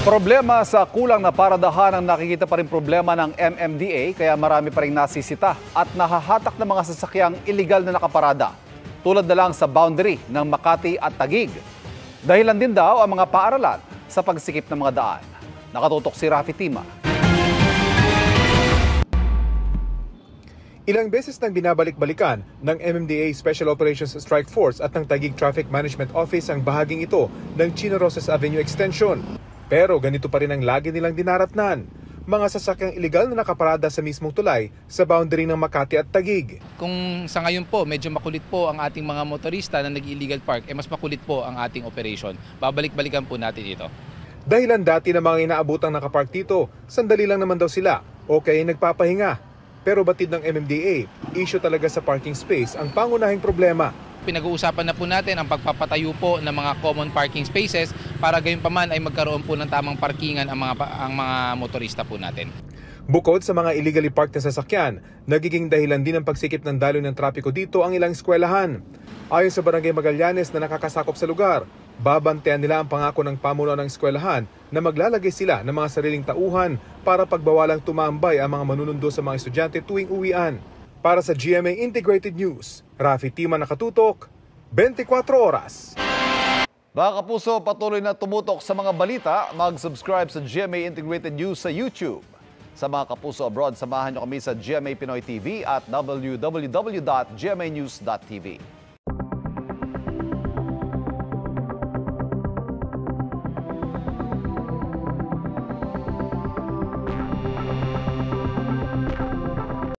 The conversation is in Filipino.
Problema sa kulang na paradahan ang nakikita pa rin problema ng MMDA kaya marami pa rin nasisita at nahahatak ng mga sasakyang iligal na nakaparada. Tulad na lang sa boundary ng Makati at Taguig. Dahilan din daw ang mga paaralan sa pagsikip ng mga daan. Nakatutok si Rafi Tima. Ilang beses nang binabalik-balikan ng MMDA Special Operations Strike Force at ng Taguig Traffic Management Office ang bahaging ito ng Chino Rosas Avenue Extension. Pero ganito pa rin ang lagi nilang dinaratnan. Mga sasakyang iligal na nakaparada sa mismong tulay sa boundary ng Makati at Taguig. Kung sa ngayon po, medyo makulit po ang ating mga motorista na nag-illegal park, mas makulit po ang ating operation. Babalik-balikan po natin ito. Dahilan dati na mga inaabutang nakapark dito, sandali lang naman daw sila o kaya nagpapahinga. Pero batid ng MMDA, issue talaga sa parking space ang pangunahing problema. Pinag-uusapan na po natin ang pagpapatayo po ng mga common parking spaces para gayon pa man ay magkaroon po ng tamang parkingan ang mga motorista po natin. Bukod sa mga illegally parked na sasakyan, nagiging dahilan din ng pagsikip ng daloy ng trapiko dito ang ilang eskwelahan. Ayon sa Barangay Magallanes na nakakasakop sa lugar, babantayan nila ang pangako ng pamuno ng eskwelahan na maglalagay sila ng mga sariling tauhan para pagbawalang tumambay ang mga manunundo sa mga estudyante tuwing uwian. Para sa GMA Integrated News, Rafi Tima, nakatutok, 24 oras. Mga kapuso, patuloy na tumutok sa mga balita. Mag-subscribe sa GMA Integrated News sa YouTube. Sa mga kapuso abroad, samahan niyo kami sa GMA Pinoy TV at www.gmanews.tv.